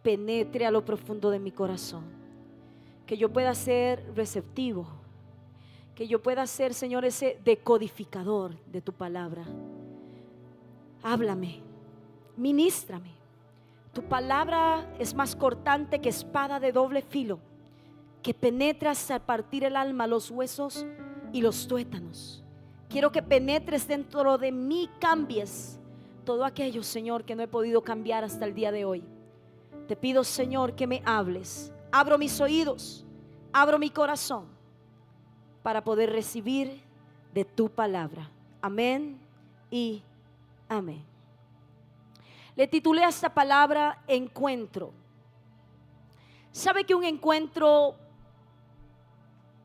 penetre a lo profundo de mi corazón, que yo pueda ser receptivo, que yo pueda ser, Señor, ese decodificador de tu palabra. Háblame, ministrame. Tu palabra es más cortante que espada de doble filo, que penetra hasta partir el alma, los huesos y los tuétanos. Quiero que penetres dentro de mí, cambies todo aquello, Señor, que no he podido cambiar hasta el día de hoy. Te pido, Señor, que me hables. Abro mis oídos, abro mi corazón para poder recibir de tu palabra. Amén y amén. Le titulé a esta palabra encuentro. ¿Sabe que un encuentro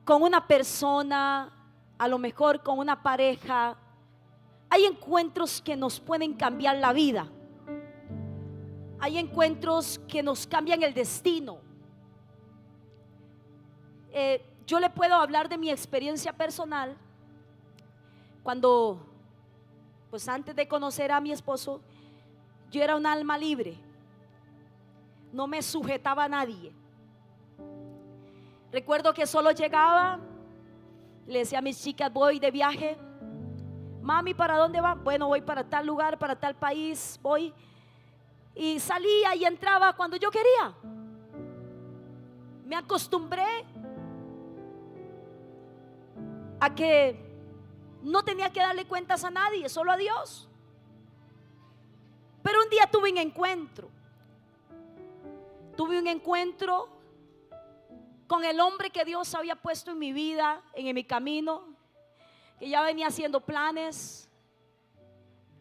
con una persona, a lo mejor con una pareja, hay encuentros que nos pueden cambiar la vida? Hay encuentros que nos cambian el destino. Yo le puedo hablar de mi experiencia personal. Cuando, pues antes de conocer a mi esposo, yo era un alma libre. No me sujetaba a nadie. Recuerdo que solo llegaba, le decía a mis chicas: voy de viaje. Mami, ¿para dónde va? Bueno, voy para tal lugar, para tal país, voy. Y salía y entraba cuando yo quería. Me acostumbré a que no tenía que darle cuentas a nadie, solo a Dios. Pero un día tuve un encuentro. Tuve un encuentro con el hombre que Dios había puesto en mi vida, en mi camino, que ya venía haciendo planes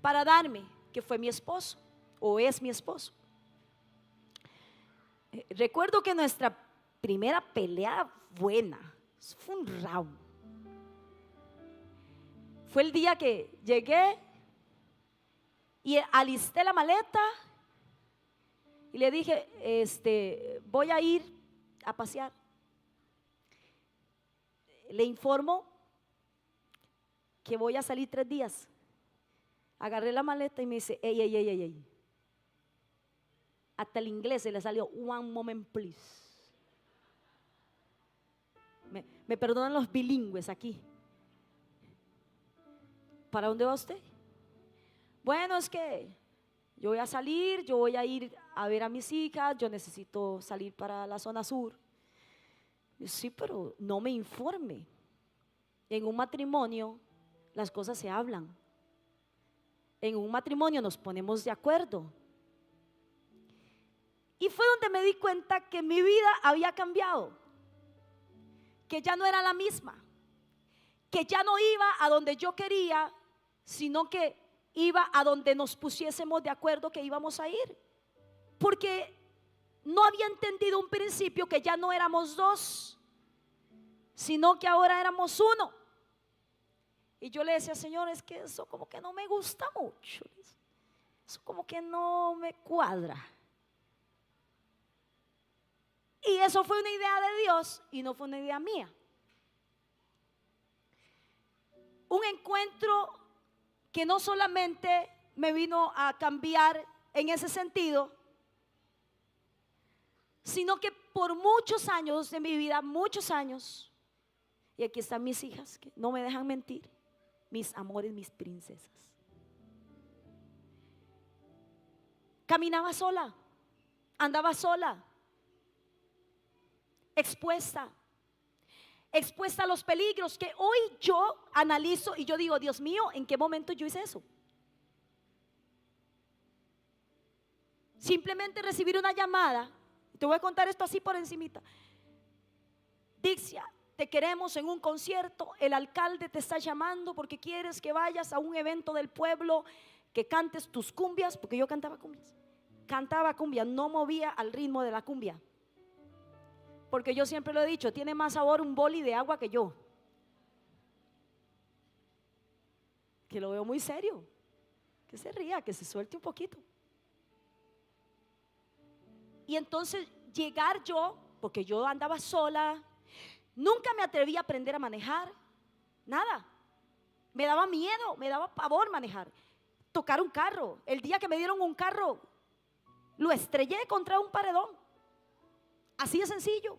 para darme, que fue mi esposo, o es mi esposo. Recuerdo que nuestra primera pelea buena fue un round. Fue el día que llegué y alisté la maleta y le dije: voy a ir a pasear. Le informo que voy a salir 3 días. Agarré la maleta y me dice: ey, ey, ey, ey, ey. Hasta el inglés se le salió: one moment please. Me perdonan los bilingües aquí. ¿Para dónde va usted? Bueno, es que yo voy a salir, yo voy a ir a ver a mis hijas, yo necesito salir para la zona sur. Yo: sí, pero no me informe. En un matrimonio las cosas se hablan. En un matrimonio nos ponemos de acuerdo. Y fue donde me di cuenta que mi vida había cambiado, que ya no era la misma, que ya no iba a donde yo quería, sino que iba a donde nos pusiésemos de acuerdo que íbamos a ir. Porque no había entendido un principio, que ya no éramos 2, sino que ahora éramos 1. Y yo le decía: Señor, es que eso como que no me gusta mucho, eso como que no me cuadra. Y eso fue una idea de Dios y no fue una idea mía. Un encuentro que no solamente me vino a cambiar en ese sentido, sino que por muchos años de mi vida, muchos años, y aquí están mis hijas que no me dejan mentir, mis amores, mis princesas, caminaba sola, andaba sola, expuesta a los peligros que hoy yo analizo y yo digo: Dios mío, ¿en qué momento yo hice eso? Simplemente recibir una llamada. Te voy a contar esto así por encimita. Dixia, te queremos en un concierto, el alcalde te está llamando porque quieres que vayas a un evento del pueblo, que cantes tus cumbias, porque yo cantaba cumbias, no movía al ritmo de la cumbia. Porque yo siempre lo he dicho, tiene más sabor un boli de agua que yo. Que lo veo muy serio. Que se ría, que se suelte un poquito. Y entonces llegar yo, porque yo andaba sola, nunca me atreví a aprender a manejar, nada. Me daba miedo, me daba pavor manejar. Tocar un carro, el día que me dieron un carro, Lo estrellé contra un paredón. Así de sencillo.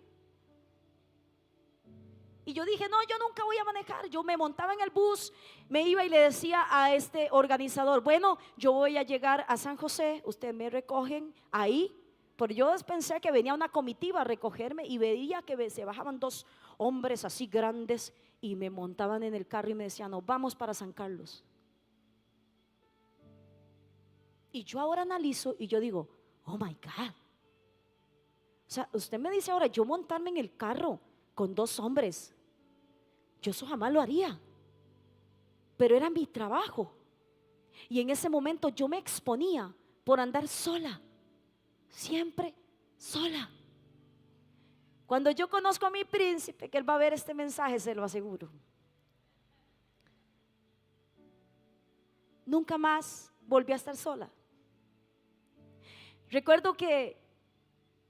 Y yo dije, no, yo nunca voy a manejar. Yo me montaba en el bus, me iba y le decía a este organizador, bueno, yo voy a llegar a San José, ustedes me recogen ahí. Pero yo pensé que venía una comitiva a recogerme y veía que se bajaban dos hombres así grandes y me montaban en el carro y me decían, no, vamos para San Carlos. Y yo ahora analizo y yo digo, oh my God. O sea, usted me dice ahora, yo montarme en el carro con dos hombres, yo eso jamás lo haría. Pero era mi trabajo. Y en ese momento yo me exponía por andar sola. Siempre sola. Cuando yo conozco a mi príncipe, que él va a ver este mensaje, se lo aseguro, nunca más volví a estar sola. Recuerdo que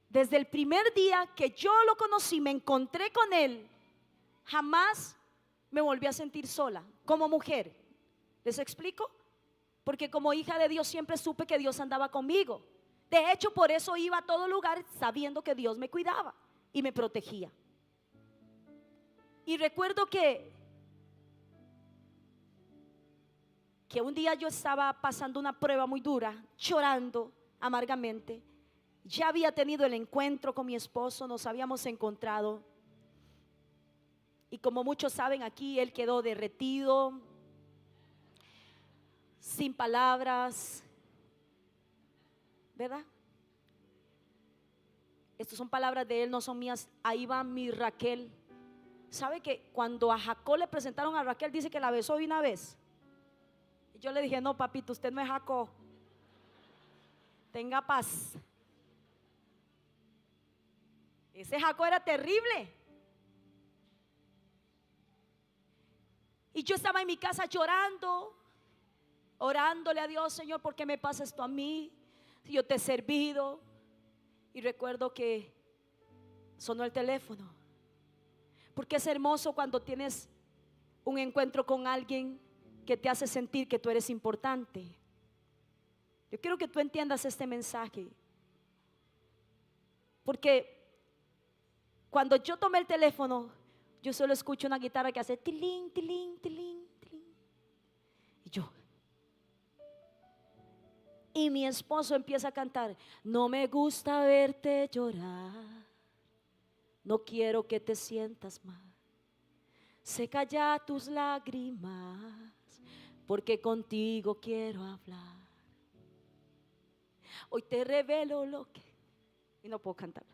desde el primer día que yo lo conocí, me encontré con él, jamás me volví a sentir sola como mujer. ¿Les explico? Porque como hija de Dios siempre supe que Dios andaba conmigo. De hecho, por eso iba a todo lugar sabiendo que Dios me cuidaba y me protegía. Y recuerdo que un día yo estaba pasando una prueba muy dura, llorando amargamente. Ya había tenido el encuentro con mi esposo, nos habíamos encontrado. Y como muchos saben aquí, él quedó derretido, sin palabras, ¿verdad? Estas son palabras de él, no son mías. Ahí va mi Raquel. ¿Sabe que cuando a Jacob le presentaron a Raquel, dice que la besó de una vez? Y yo le dije, no, papito, usted no es Jacob. Tenga paz. Ese Jacob era terrible. Y yo estaba en mi casa llorando, orándole a Dios, Señor, ¿por qué me pasa esto a mí? Si yo te he servido. Y recuerdo que sonó el teléfono. Porque es hermoso cuando tienes un encuentro con alguien que te hace sentir que tú eres importante. Yo quiero que tú entiendas este mensaje. Porque cuando yo tomé el teléfono, yo solo escucho una guitarra que hace tilín, tilín, tilín, tilín. Y mi esposo empieza a cantar, no me gusta verte llorar, no quiero que te sientas mal, seca ya tus lágrimas, porque contigo quiero hablar. Hoy te revelo lo que... Y no puedo cantar.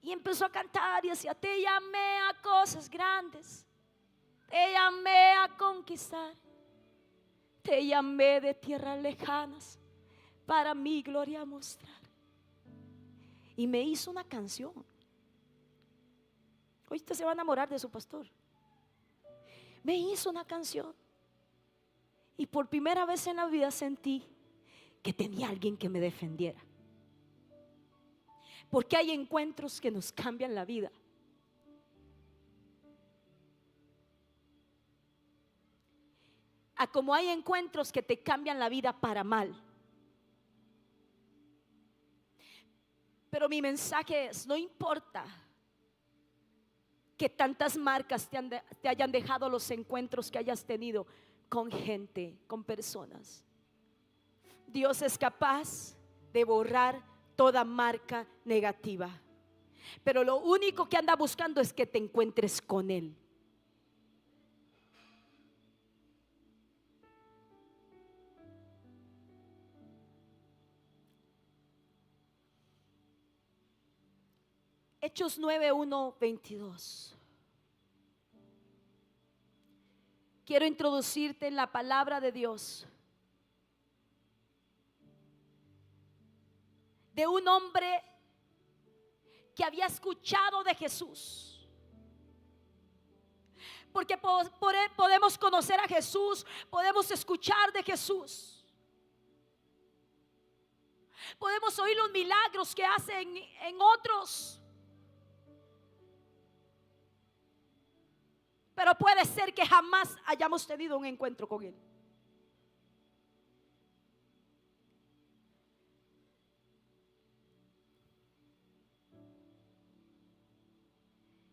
Y empezó a cantar y decía, te llamé a cosas grandes, te llamé a conquistar, te llamé de tierras lejanas para mi gloria mostrar. Y me hizo una canción. Hoy usted se va a enamorar de su pastor. Me hizo una canción. Y por primera vez en la vida sentí que tenía alguien que me defendiera. Porque hay encuentros que nos cambian la vida. A como hay encuentros que te cambian la vida para mal. Pero mi mensaje es, no importa que tantas marcas te hayan dejado los encuentros que hayas tenido con gente, con personas. Dios es capaz de borrar toda marca negativa. Pero lo único que anda buscando es que te encuentres con Él. Hechos 9:1-22. Quiero introducirte en la palabra de Dios. De un hombre que había escuchado de Jesús. Porque por él podemos conocer a Jesús, podemos escuchar de Jesús, podemos oír los milagros que hacen en otros. pero puede ser que jamás hayamos tenido un encuentro con Él.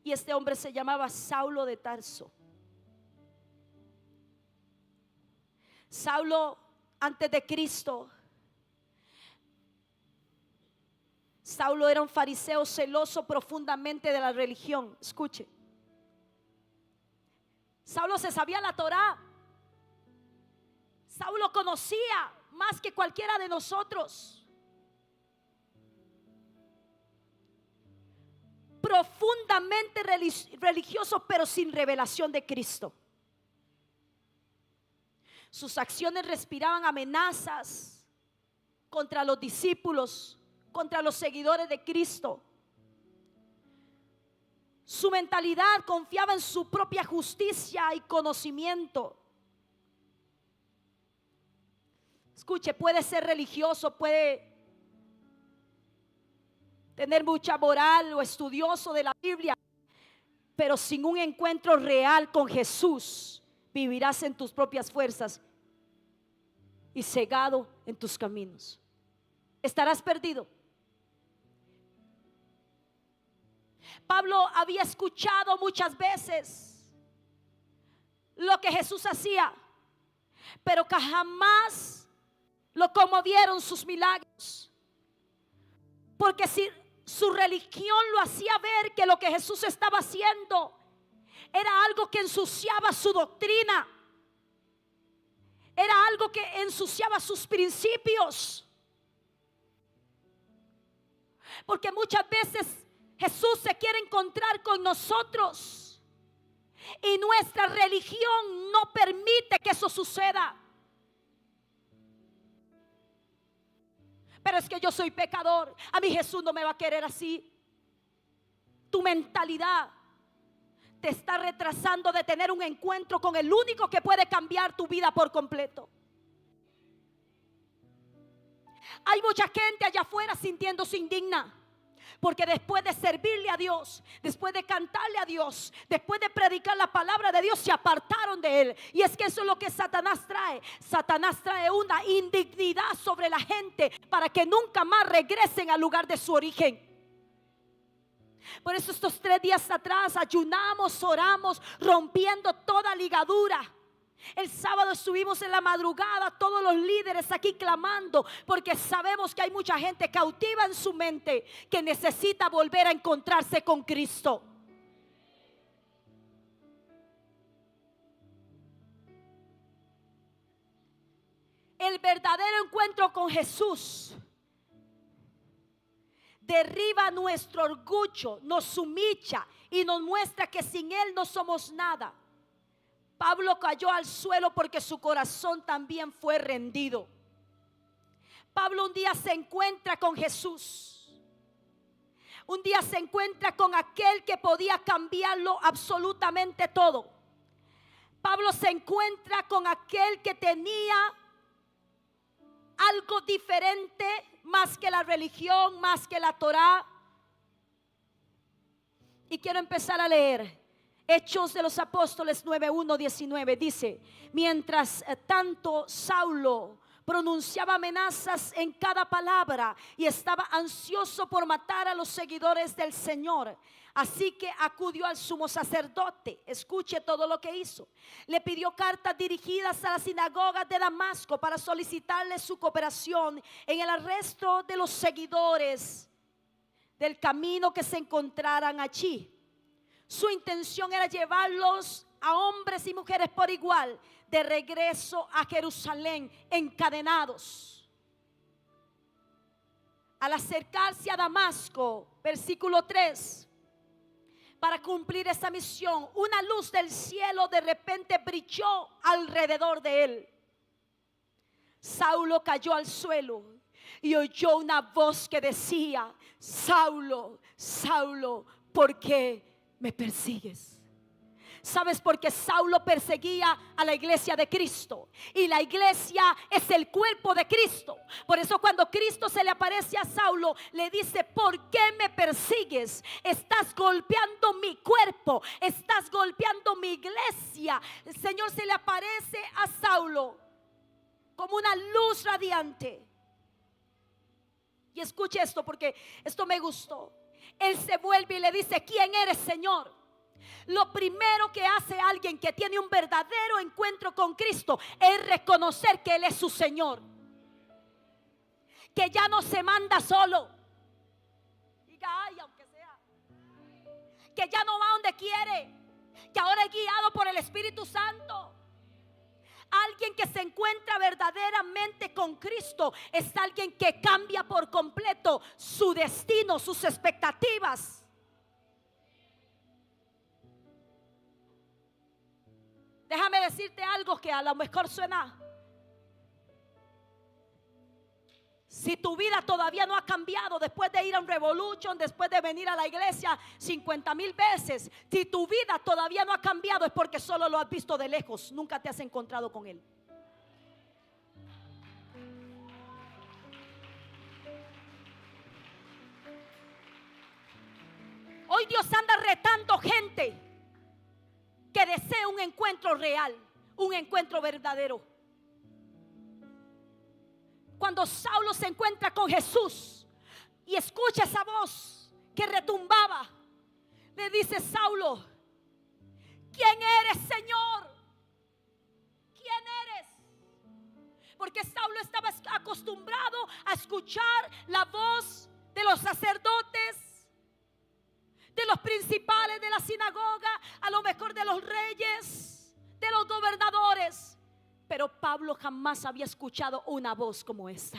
Y este hombre se llamaba Saulo de Tarso. Saulo, antes de Cristo, Saulo era un fariseo celoso profundamente de la religión. Escuche. Saulo se sabía la Torá. Saulo conocía más que cualquiera de nosotros. Profundamente religioso, pero sin revelación de Cristo. Sus acciones respiraban amenazas contra los discípulos, contra los seguidores de Cristo. Su mentalidad confiaba en su propia justicia y conocimiento. Escuche, puede ser religioso, puede tener mucha moral o estudioso de la Biblia, pero sin un encuentro real con Jesús, vivirás en tus propias fuerzas y cegado en tus caminos. Estarás perdido. Pablo había escuchado muchas veces lo que Jesús hacía, pero que jamás lo conmovieron sus milagros, porque si su religión lo hacía ver que lo que Jesús estaba haciendo era algo que ensuciaba su doctrina, era algo que ensuciaba sus principios. Porque muchas veces Jesús se quiere encontrar con nosotros y nuestra religión no permite que eso suceda. Pero es que yo soy pecador, a mí Jesús no me va a querer así. Tu mentalidad te está retrasando de tener un encuentro con el único que puede cambiar tu vida por completo. Hay mucha gente allá afuera sintiéndose indigna, porque después de servirle a Dios, después de cantarle a Dios, después de predicar la palabra de Dios, se apartaron de Él. Y es que eso es lo que Satanás trae. Satanás trae una indignidad sobre la gente para que nunca más regresen al lugar de su origen. Por eso estos 3 días atrás ayunamos, oramos, rompiendo toda ligadura. El sábado estuvimos en la madrugada, todos los líderes aquí clamando, porque sabemos que hay mucha gente cautiva en su mente que necesita volver a encontrarse con Cristo. El verdadero encuentro con Jesús derriba nuestro orgullo, nos humilla y nos muestra que sin Él no somos nada. Pablo cayó al suelo porque su corazón también fue rendido. Pablo un día se encuentra con Jesús. Un día se encuentra con aquel que podía cambiarlo absolutamente todo. Pablo se encuentra con aquel que tenía algo diferente, más que la religión, más que la Torá. Y quiero empezar a leer Hechos de los Apóstoles 9:1-19. Dice: mientras tanto Saulo pronunciaba amenazas en cada palabra y estaba ansioso por matar a los seguidores del Señor. Así que acudió al sumo sacerdote. Escuche todo lo que hizo. Le pidió cartas dirigidas a las sinagogas de Damasco para solicitarle su cooperación en el arresto de los seguidores del camino que se encontraran allí. Su intención era llevarlos a hombres y mujeres por igual de regreso a Jerusalén encadenados. Al acercarse a Damasco, versículo 3, para cumplir esa misión, una luz del cielo de repente brilló alrededor de él. Saulo cayó al suelo y oyó una voz que decía: Saulo, Saulo, ¿por qué me persigues? ¿Sabes? Porque Saulo perseguía a la iglesia de Cristo, y la iglesia es el cuerpo de Cristo. Por eso cuando Cristo se le aparece a Saulo, le dice: ¿por qué me persigues? Estás golpeando mi cuerpo, estás golpeando mi iglesia. El Señor se le aparece a Saulo como una luz radiante. Y escuche esto, porque esto me gustó. Él se vuelve y le dice: ¿quién eres, Señor? Lo primero que hace alguien que tiene un verdadero encuentro con Cristo es reconocer que Él es su Señor, que ya no se manda solo. Diga ay, aunque sea. Que ya no va donde quiere, que ahora es guiado por el Espíritu Santo. Alguien que se encuentra verdaderamente con Cristo es alguien que cambia por completo su destino, sus expectativas. Déjame decirte algo que a lo mejor suena. Si tu vida todavía no ha cambiado después de ir a un Revolution, después de venir a la iglesia 50,000 veces, si tu vida todavía no ha cambiado, es porque solo lo has visto de lejos, nunca te has encontrado con Él. Hoy Dios anda retando gente que desea un encuentro real, un encuentro verdadero. Cuando Saulo se encuentra con Jesús y escucha esa voz que retumbaba, le dice: Saulo, ¿quién eres, Señor? ¿Quién eres? Porque Saulo estaba acostumbrado a escuchar la voz de los sacerdotes, de los principales de la sinagoga, a lo mejor de los reyes, de los gobernadores. Pero Pablo jamás había escuchado una voz como esta.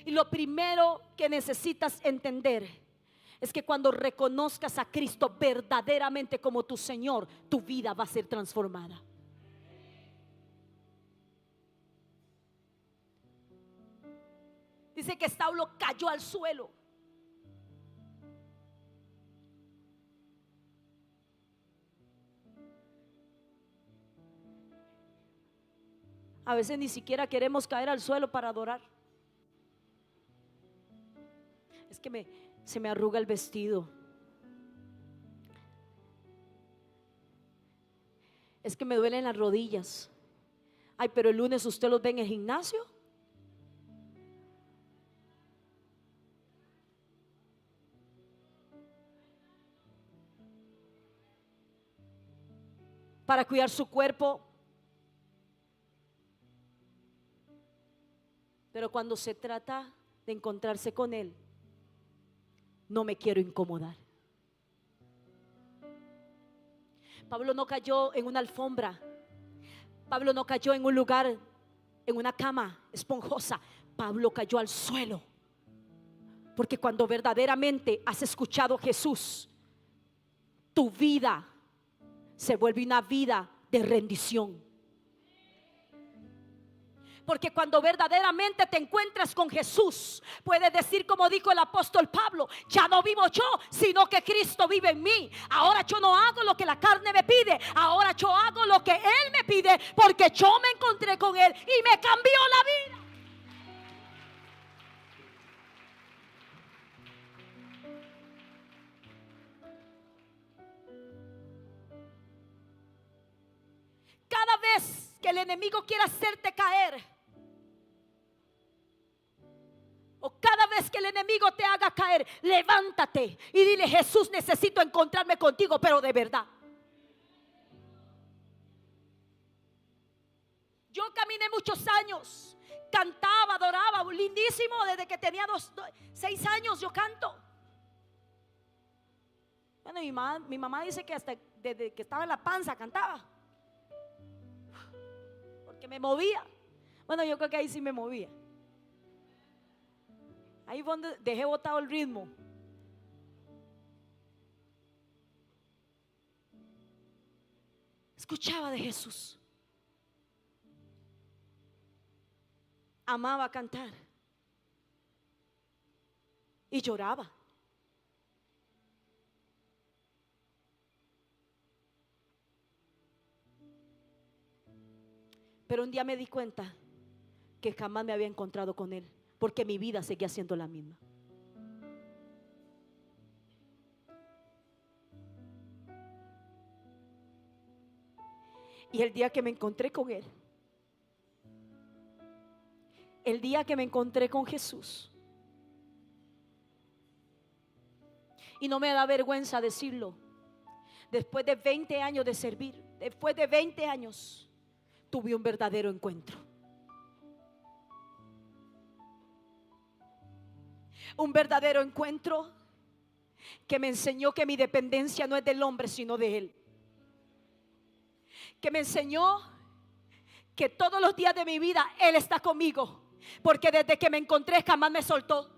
Y lo primero que necesitas entender es que cuando reconozcas a Cristo verdaderamente como tu Señor, tu vida va a ser transformada. Dice que Saulo cayó al suelo. A veces ni siquiera queremos caer al suelo para adorar. Es que se me arruga el vestido. Es que me duelen las rodillas. Ay, pero el lunes usted los ve en el gimnasio. Para cuidar su cuerpo. Pero cuando se trata de encontrarse con Él, no me quiero incomodar. Pablo no cayó en una alfombra. Pablo no cayó en un lugar, en una cama esponjosa. Pablo cayó al suelo. Porque cuando verdaderamente has escuchado a Jesús, tu vida se vuelve una vida de rendición. Porque cuando verdaderamente te encuentras con Jesús, puedes decir como dijo el apóstol Pablo: ya no vivo yo, sino que Cristo vive en mí. Ahora yo no hago lo que la carne me pide, ahora yo hago lo que Él me pide, porque yo me encontré con Él y me cambió la vida. Cada vez que el enemigo quiera hacerte caer, o cada vez que el enemigo te haga caer, levántate y dile: Jesús, necesito encontrarme contigo, pero de verdad. Yo caminé muchos años, cantaba, adoraba, lindísimo. Desde que tenía 6 años yo canto. Bueno, mi mamá dice que hasta desde que estaba en la panza cantaba, porque me movía. Bueno, yo creo que ahí sí me movía. Ahí fue donde dejé botado el ritmo. Escuchaba de Jesús. Amaba cantar. Y lloraba. Pero un día me di cuenta que jamás me había encontrado con Él, porque mi vida seguía siendo la misma. Y el día que me encontré con Él, el día que me encontré con Jesús, y no me da vergüenza decirlo, después de 20 años de servir, después de 20 años, tuve un verdadero encuentro. Un verdadero encuentro que me enseñó que mi dependencia no es del hombre sino de Él. Que me enseñó que todos los días de mi vida Él está conmigo, porque desde que me encontré jamás me soltó.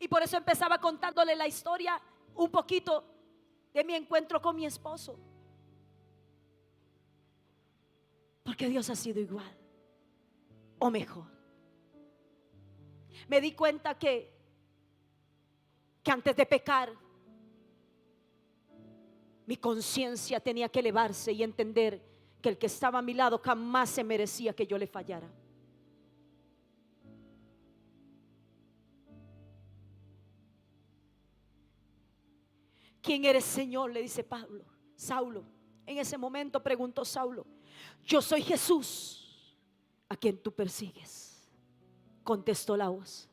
Y por eso empezaba contándole la historia un poquito de mi encuentro con mi esposo, porque Dios ha sido igual o mejor. Me di cuenta que antes de pecar, mi conciencia tenía que elevarse y entender que el que estaba a mi lado jamás se merecía que yo le fallara. ¿Quién eres, Señor?, le dice Pablo. Saulo. En ese momento preguntó Saulo: yo soy Jesús a quien tú persigues, contestó la voz.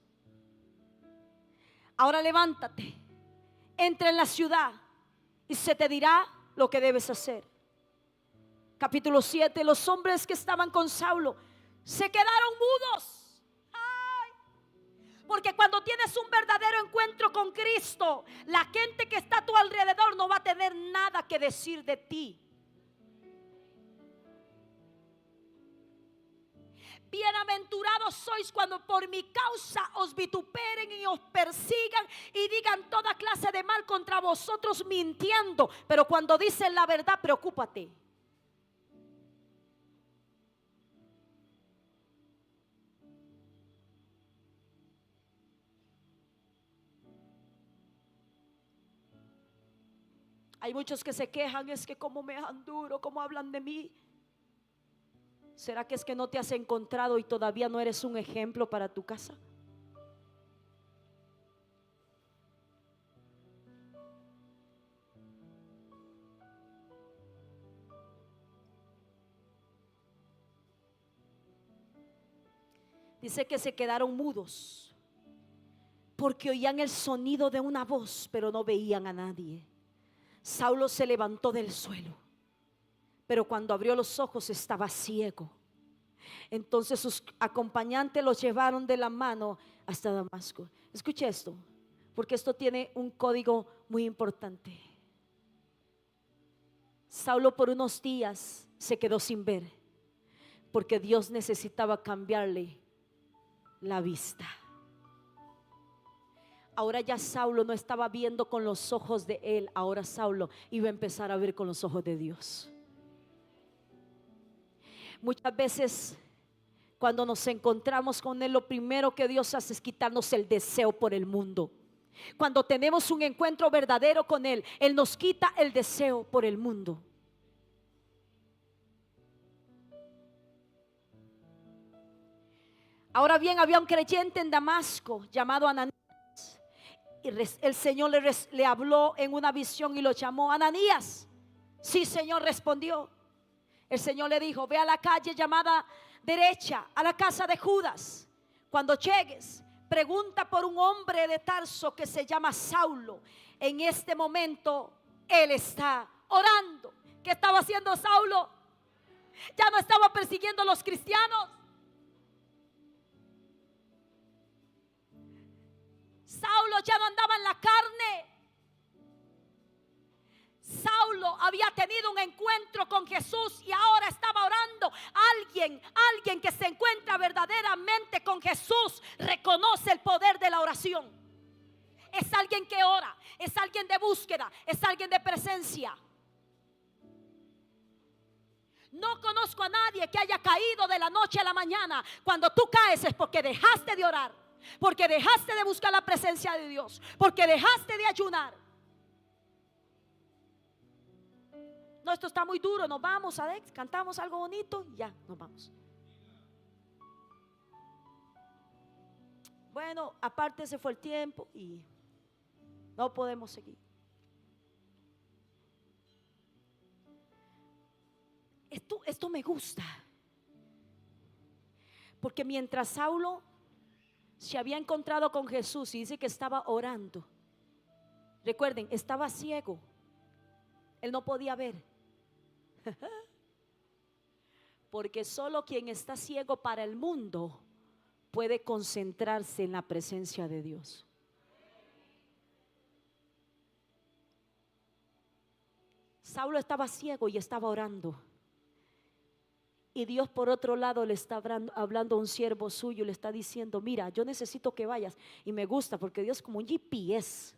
Ahora levántate, entra en la ciudad y se te dirá lo que debes hacer. Capítulo 7. Los hombres que estaban con Saulo se quedaron mudos. Porque cuando tienes un verdadero encuentro con Cristo, la gente que está a tu alrededor no va a tener nada que decir de ti. Bienaventurados sois cuando por mi causa os vituperen y os persigan y digan toda clase de mal contra vosotros mintiendo. Pero cuando dicen la verdad, preocúpate. Hay muchos que se quejan, es que cómo me dejan duro, cómo hablan de mí. ¿Será que es que no te has encontrado y todavía no eres un ejemplo para tu casa? Dice que se quedaron mudos porque oían el sonido de una voz, pero no veían a nadie. Saulo se levantó del suelo, pero cuando abrió los ojos estaba ciego. Entonces sus acompañantes los llevaron de la mano hasta Damasco. Escuche esto, porque esto tiene un código muy importante. Saulo por unos días se quedó sin ver, porque Dios necesitaba cambiarle la vista. Ahora ya Saulo no estaba viendo con los ojos de él, ahora Saulo iba a empezar a ver con los ojos de Dios. Muchas veces cuando nos encontramos con Él, lo primero que Dios hace es quitarnos el deseo por el mundo. Cuando tenemos un encuentro verdadero con Él, Él nos quita el deseo por el mundo. Ahora bien, había un creyente en Damasco llamado Ananías. Y el Señor le habló en una visión y lo llamó: Ananías. Sí, Señor, respondió. El Señor le dijo: ve a la calle llamada derecha, a la casa de Judas. Cuando llegues, pregunta por un hombre de Tarso que se llama Saulo. En este momento él está orando. ¿Qué estaba haciendo Saulo? Ya no estaba persiguiendo a los cristianos. Saulo ya no andaba en la carne. Saulo había tenido un encuentro con Jesús y ahora estaba orando. Alguien que se encuentra verdaderamente con Jesús reconoce el poder de la oración. Es alguien que ora, es alguien de búsqueda, es alguien de presencia. No conozco a nadie que haya caído de la noche a la mañana. Cuando tú caes es porque dejaste de orar, porque dejaste de buscar la presencia de Dios, porque dejaste de ayunar. No, esto está muy duro, nos vamos, Alex, cantamos algo bonito y ya, nos vamos. Bueno, aparte se fue el tiempo y no podemos seguir. Esto me gusta, porque mientras Saulo se había encontrado con Jesús y dice que estaba orando, recuerden, estaba ciego, él no podía ver. Porque solo quien está ciego para el mundo puede concentrarse en la presencia de Dios. Saulo estaba ciego y estaba orando. Y Dios por otro lado le está hablando a un siervo suyo, le está diciendo: mira, yo necesito que vayas. Y me gusta porque Dios es como un GPS.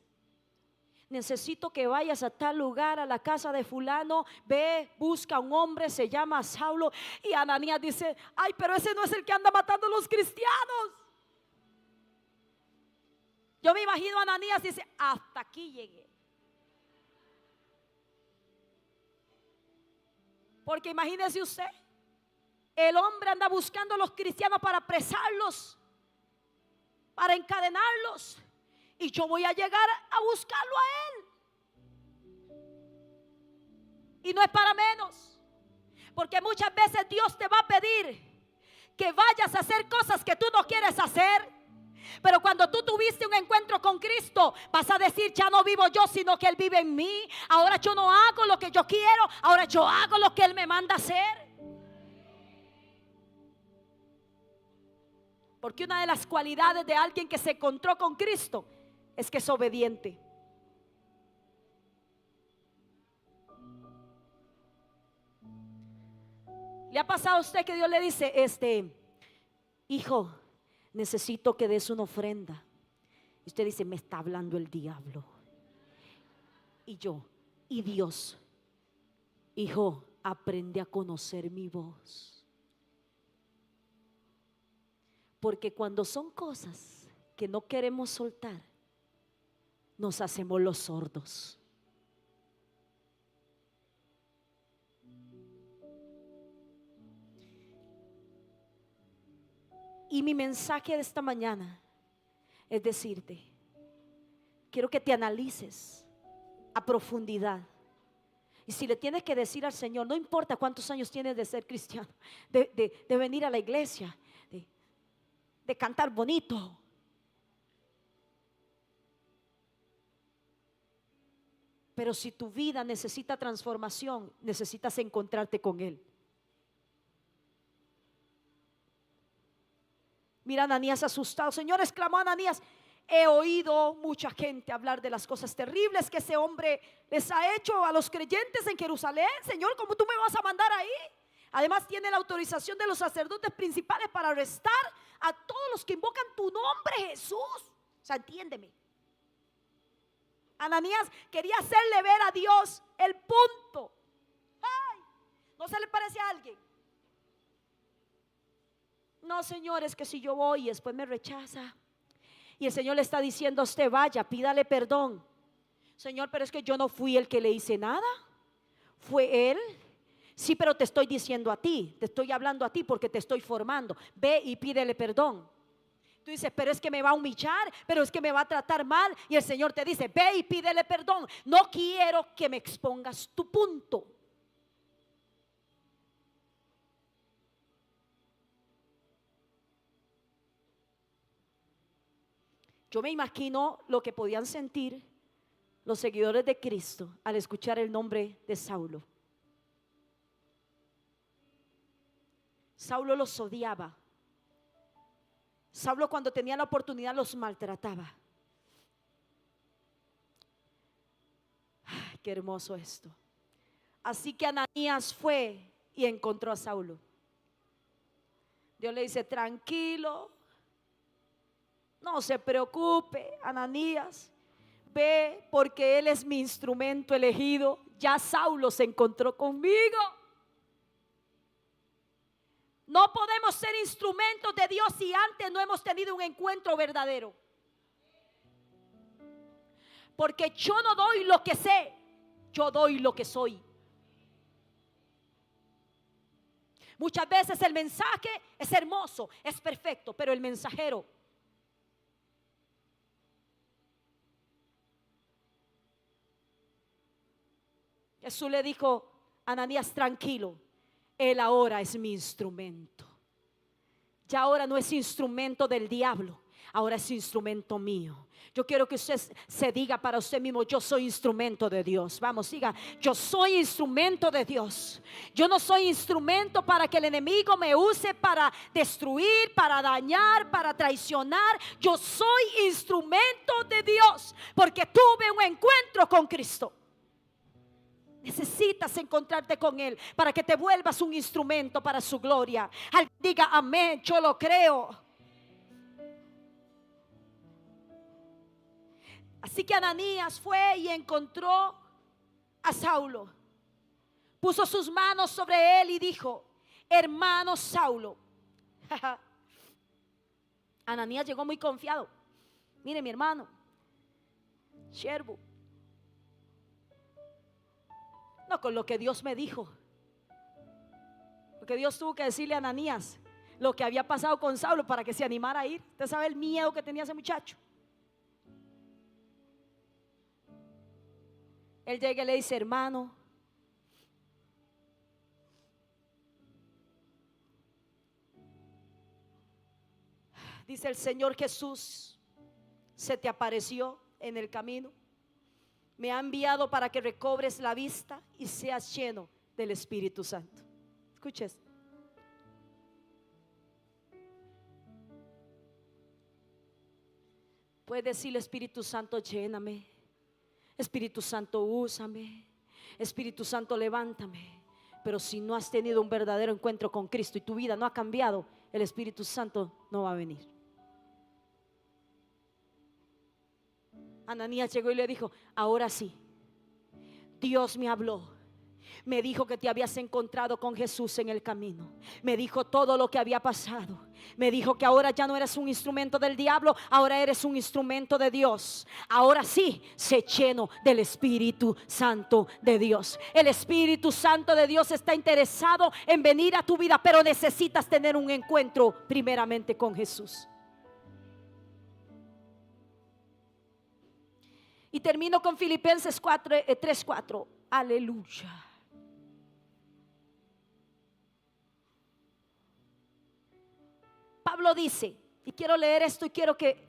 Necesito que vayas a tal lugar, a la casa de fulano. Ve, busca a un hombre, se llama Saulo. Y Ananías dice: ay, pero ese no es el que anda matando a los cristianos. Yo me imagino a Ananías y dice: hasta aquí llegué. Porque imagínese usted, el hombre anda buscando a los cristianos para apresarlos, para encadenarlos, y yo voy a llegar a buscarlo a él. Y no es para menos, porque muchas veces Dios te va a pedir que vayas a hacer cosas que tú no quieres hacer. Pero cuando tú tuviste un encuentro con Cristo, vas a decir: ya no vivo yo, sino que Él vive en mí. Ahora yo no hago lo que yo quiero, ahora yo hago lo que Él me manda hacer. Porque una de las cualidades de alguien que se encontró con Cristo es que es obediente. ¿Le ha pasado a usted que Dios le dice: hijo, necesito que des una ofrenda? Y usted dice: me está hablando el diablo. Y Dios: hijo, aprende a conocer mi voz. Porque cuando son cosas que no queremos soltar, nos hacemos los sordos. Y mi mensaje de esta mañana es decirte: quiero que te analices a profundidad. Y si le tienes que decir al Señor, no importa cuántos años tienes de ser cristiano, de venir a la iglesia, de cantar bonito, pero si tu vida necesita transformación, necesitas encontrarte con Él. Mira, Ananías asustado. Señor, exclamó Ananías: he oído mucha gente hablar de las cosas terribles que ese hombre les ha hecho a los creyentes en Jerusalén. Señor, ¿cómo tú me vas a mandar ahí? Además tiene la autorización de los sacerdotes principales para arrestar a todos los que invocan tu nombre, Jesús. O sea, entiéndeme. Ananías quería hacerle ver a Dios el punto. Ay, ¿no se le parece a alguien? No, Señor, es que si yo voy y después me rechaza, y el Señor le está diciendo a usted: vaya, pídale perdón. Señor, pero es que yo no fui el que le hice nada, fue Él. Sí, pero te estoy diciendo a ti, te estoy hablando a ti porque te estoy formando. Ve y pídele perdón. Tú dices: pero es que me va a humillar, pero es que me va a tratar mal. Y el Señor te dice: ve y pídele perdón. No quiero que me expongas tu punto. Yo me imagino lo que podían sentir los seguidores de Cristo al escuchar el nombre de Saulo. Saulo los odiaba. Saulo, cuando tenía la oportunidad, los maltrataba. Ay, qué hermoso esto. Así que Ananías fue y encontró a Saulo. Dios le dice: tranquilo, no se preocupe, Ananías. Ve, porque él es mi instrumento elegido. Ya Saulo se encontró conmigo. No podemos ser instrumentos de Dios si antes no hemos tenido un encuentro verdadero. Porque yo no doy lo que sé, yo doy lo que soy. Muchas veces el mensaje es hermoso, es perfecto, pero el mensajero. Jesús le dijo a Ananías: tranquilo, él ahora es mi instrumento. Ya ahora no es instrumento del diablo, ahora es instrumento mío. Yo quiero que usted se diga para usted mismo: yo soy instrumento de Dios. Vamos, diga: yo soy instrumento de Dios. Yo no soy instrumento para que el enemigo me use para destruir, para dañar, para traicionar. Yo soy instrumento de Dios porque tuve un encuentro con Cristo. Necesitas encontrarte con Él para que te vuelvas un instrumento para su gloria. Alguien diga amén, yo lo creo. Así que Ananías fue y encontró a Saulo. Puso sus manos sobre él y dijo: hermano Saulo. Ananías llegó muy confiado. Mire, mi hermano, siervo, no con lo que Dios me dijo, porque Dios tuvo que decirle a Ananías lo que había pasado con Saulo para que se animara a ir. Usted sabe el miedo que tenía ese muchacho. Él llega y le dice: hermano, dice el Señor Jesús, se te apareció en el camino. Me ha enviado para que recobres la vista y seas lleno del Espíritu Santo. Escuches. Puedes decirle: Espíritu Santo, lléname. Espíritu Santo, úsame. Espíritu Santo, levántame. Pero si no has tenido un verdadero encuentro con Cristo y tu vida no ha cambiado, el Espíritu Santo no va a venir. Ananías llegó y le dijo: ahora sí, Dios me habló. Me dijo que te habías encontrado con Jesús en el camino. Me dijo todo lo que había pasado. Me dijo que ahora ya no eres un instrumento del diablo, ahora eres un instrumento de Dios. Ahora sí, sé lleno del Espíritu Santo de Dios. El Espíritu Santo de Dios está interesado en venir a tu vida, pero necesitas tener un encuentro primeramente con Jesús. Y termino con Filipenses 3:4. Aleluya. Pablo dice, y quiero leer esto y quiero que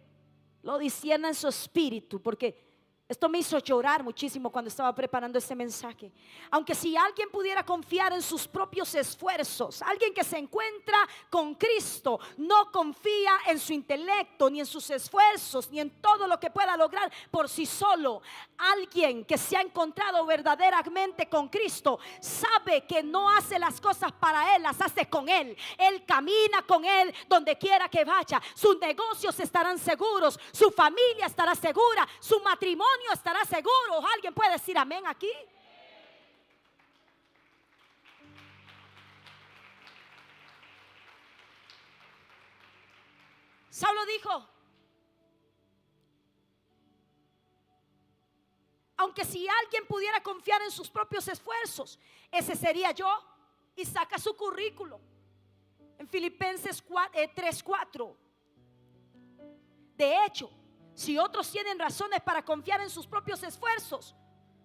lo discierna en su espíritu, porque esto me hizo llorar muchísimo cuando estaba preparando este mensaje. Aunque si alguien pudiera confiar en sus propios esfuerzos, alguien que se encuentra con Cristo no confía en su intelecto, ni en sus esfuerzos, ni en todo lo que pueda lograr por sí solo. Alguien que se ha encontrado verdaderamente con Cristo sabe que no hace las cosas para Él, las hace con Él. Él camina con Él donde quiera que vaya. Sus negocios estarán seguros, su familia estará segura, su matrimonio estará seguro. ¿Alguien puede decir amén aquí? Saulo dijo: aunque si alguien pudiera confiar en sus propios esfuerzos, ese sería yo. Y saca su currículum en Filipenses 3:4. De hecho, si otros tienen razones para confiar en sus propios esfuerzos,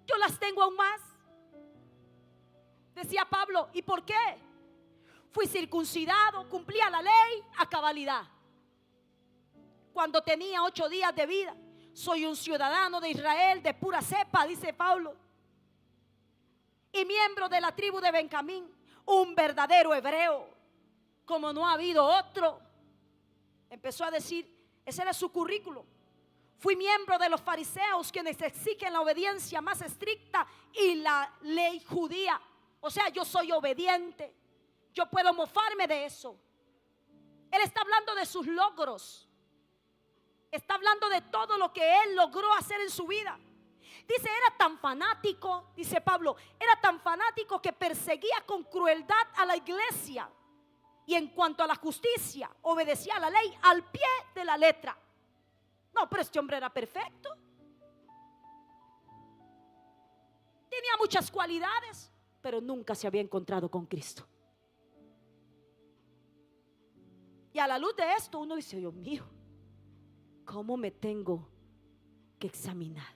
yo las tengo aún más. Decía Pablo: ¿y por qué? Fui circuncidado, cumplía la ley a cabalidad cuando tenía 8 días de vida. Soy un ciudadano de Israel de pura cepa, dice Pablo, y miembro de la tribu de Benjamín, un verdadero hebreo, como no ha habido otro. Empezó a decir, ese era su currículum. Fui miembro de los fariseos, quienes exigen la obediencia más estricta y la ley judía. O sea, yo soy obediente. Yo puedo mofarme de eso. Él está hablando de sus logros. Está hablando de todo lo que él logró hacer en su vida. Dice, era tan fanático, dice Pablo, era tan fanático que perseguía con crueldad a la iglesia. Y en cuanto a la justicia, obedecía a la ley al pie de la letra. No, pero este hombre era perfecto. Tenía muchas cualidades, pero nunca se había encontrado con Cristo. Y a la luz de esto uno dice, Dios mío, ¿cómo me tengo que examinar?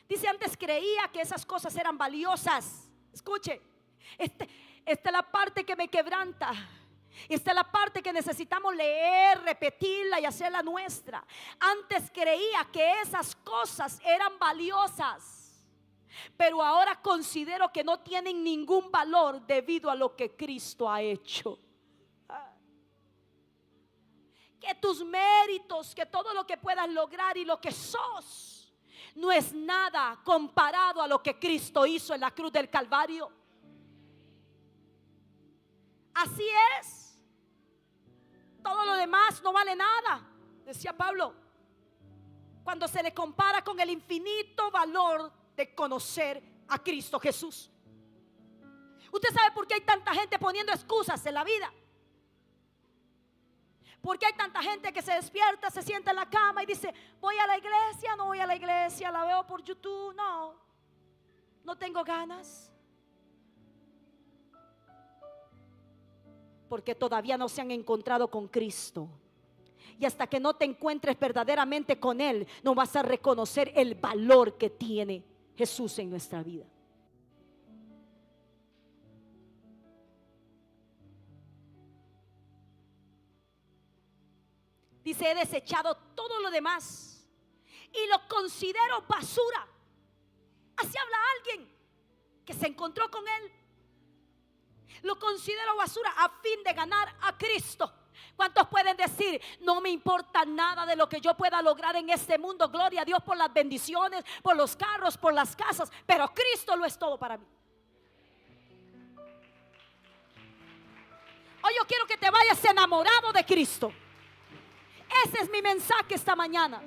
Dice, antes creía que esas cosas eran valiosas. Escuche, esta es la parte que me quebranta. Esta es la parte que necesitamos leer, repetirla y hacerla nuestra. Antes creía que esas cosas eran valiosas, pero ahora considero que no tienen ningún valor debido a lo que Cristo ha hecho. Que tus méritos, que todo lo que puedas lograr y lo que sos, no es nada comparado a lo que Cristo hizo en la cruz del Calvario. Así es. Todo lo demás no vale nada, decía Pablo, cuando se le compara con el infinito valor de conocer a Cristo Jesús. Usted sabe por qué hay tanta gente poniendo excusas en la vida. Porque hay tanta gente que se despierta, se sienta en la cama y dice, voy a la iglesia, no voy a la iglesia, la veo por YouTube, no tengo ganas. Porque todavía no se han encontrado con Cristo. Y hasta que no te encuentres verdaderamente con Él, no vas a reconocer el valor que tiene Jesús en nuestra vida. Dice, he desechado todo lo demás y lo considero basura. Así habla alguien que se encontró con Él. Lo considero basura a fin de ganar a Cristo. ¿Cuántos pueden decir, no me importa nada de lo que yo pueda lograr en este mundo? Gloria a Dios por las bendiciones, por los carros, por las casas, pero Cristo lo es todo para mí. Hoy yo quiero que te vayas enamorado de Cristo. Ese es mi mensaje esta mañana.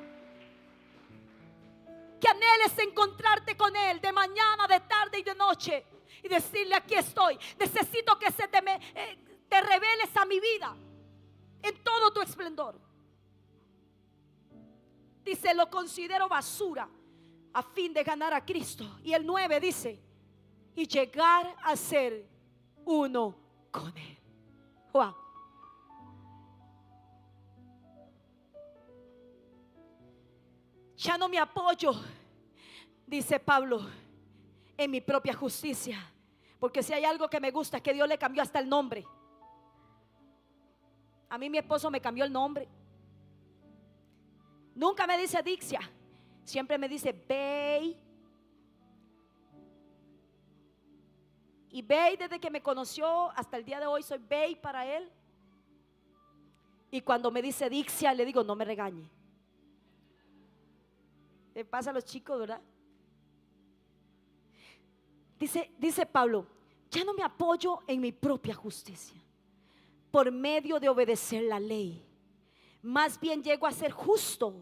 Que anheles encontrarte con Él de mañana, de tarde y de noche, y decirle, aquí estoy. Necesito que te reveles a mi vida en todo tu esplendor. Dice, lo considero basura a fin de ganar a Cristo. Y el 9 dice, y llegar a ser uno con Él. Wow. Ya no me apoyo, dice Pablo, en mi propia justicia. Porque si hay algo que me gusta es que Dios le cambió hasta el nombre. A mí mi esposo me cambió el nombre. Nunca me dice Dixia, siempre me dice Bey. Y Bey, desde que me conoció hasta el día de hoy, soy Bey para él. Y cuando me dice Dixia, le digo, no me regañe. Le pasa a los chicos, ¿verdad? Dice Pablo, ya no me apoyo en mi propia justicia por medio de obedecer la ley. Más bien llego a ser justo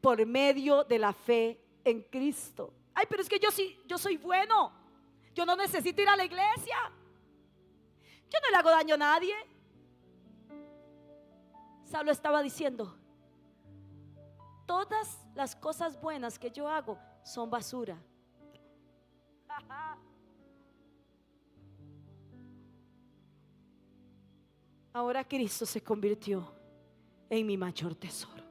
por medio de la fe en Cristo. Ay, pero es que yo soy bueno. Yo no necesito ir a la iglesia. Yo no le hago daño a nadie. Saulo estaba diciendo, todas las cosas buenas que yo hago son basura. Ahora Cristo se convirtió en mi mayor tesoro.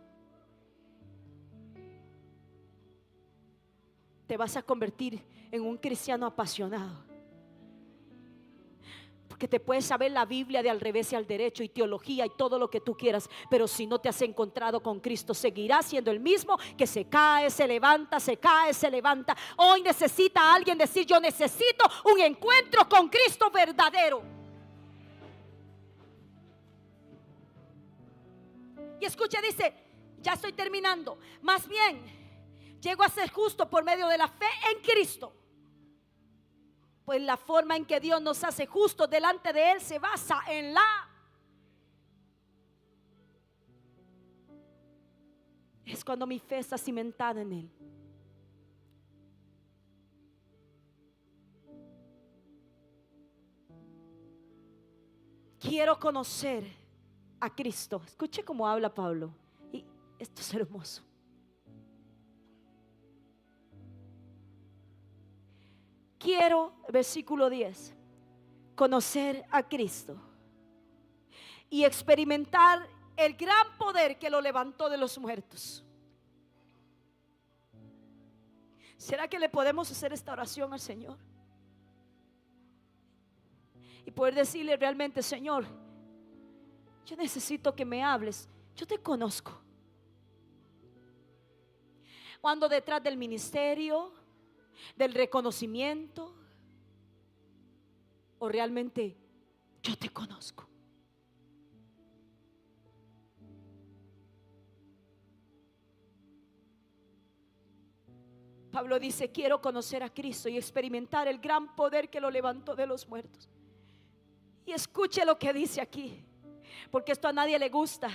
Te vas a convertir en un cristiano apasionado, porque te puedes saber la Biblia de al revés y al derecho y teología y todo lo que tú quieras, pero si no te has encontrado con Cristo, seguirás siendo el mismo que se cae, se levanta, se cae, se levanta. Hoy necesita alguien decir, yo necesito un encuentro con Cristo verdadero. Y escucha, dice, ya estoy terminando. Más bien, llego a ser justo por medio de la fe en Cristo. Pues la forma en que Dios nos hace justos delante de Él se basa en es cuando mi fe está cimentada en Él. Quiero conocer a Cristo. Escuche cómo habla Pablo. Y esto es hermoso. Quiero, versículo 10, conocer a Cristo y experimentar el gran poder que lo levantó de los muertos. ¿Será que le podemos hacer esta oración al Señor? Y poder decirle realmente: Señor, yo necesito que me hables. Yo te conozco. Cuando detrás del ministerio, del reconocimiento, o realmente yo te conozco. Pablo dice: quiero conocer a Cristo y experimentar el gran poder que lo levantó de los muertos. Y escuche lo que dice aquí, porque esto a nadie le gusta.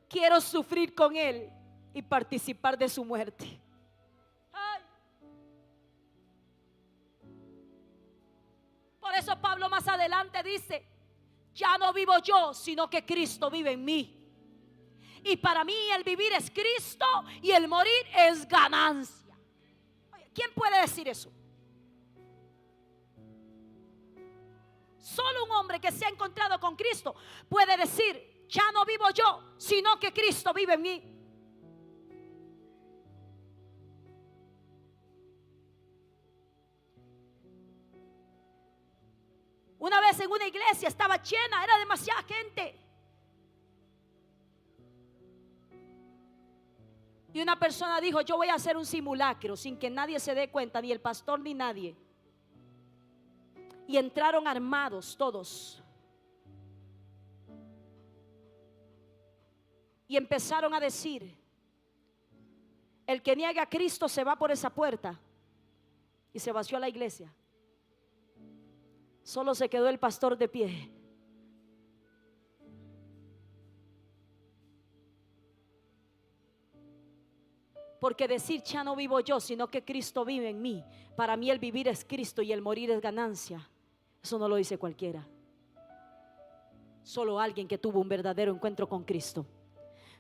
Quiero sufrir con Él y participar de su muerte. Ay. Por eso Pablo más adelante dice: ya no vivo yo, sino que Cristo vive en mí. Y para mí el vivir es Cristo y el morir es ganancia. ¿Quién puede decir eso? Solo un hombre que se ha encontrado con Cristo puede decir: ya no vivo yo, sino que Cristo vive en mí. Una vez en una iglesia estaba llena, era demasiada gente. Y una persona dijo: yo voy a hacer un simulacro sin que nadie se dé cuenta, ni el pastor ni nadie. Y entraron armados todos. Y empezaron a decir: el que niegue a Cristo se va por esa puerta. Y se vació la iglesia. Solo se quedó el pastor de pie. Porque decir: ya no vivo yo, sino que Cristo vive en mí. Para mí el vivir es Cristo y el morir es ganancia. Eso no lo dice cualquiera. Solo alguien que tuvo un verdadero encuentro con Cristo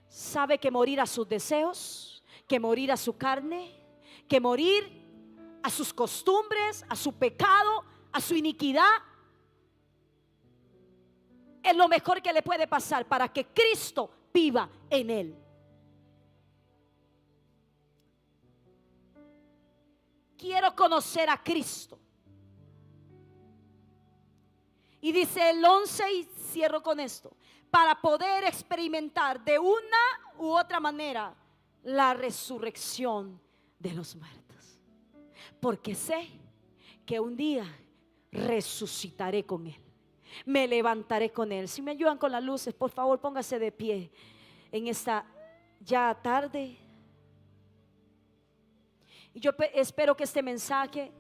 sabe que morir a sus deseos, que morir a su carne, que morir a sus costumbres, a su pecado, a su iniquidad, es lo mejor que le puede pasar para que Cristo viva en él. Quiero conocer a Cristo. Y dice el 11, y cierro con esto: para poder experimentar de una u otra manera la resurrección de los muertos. Porque sé que un día resucitaré con Él, me levantaré con Él. Si me ayudan con las luces, por favor, póngase de pie en esta ya tarde. Y yo espero que este mensaje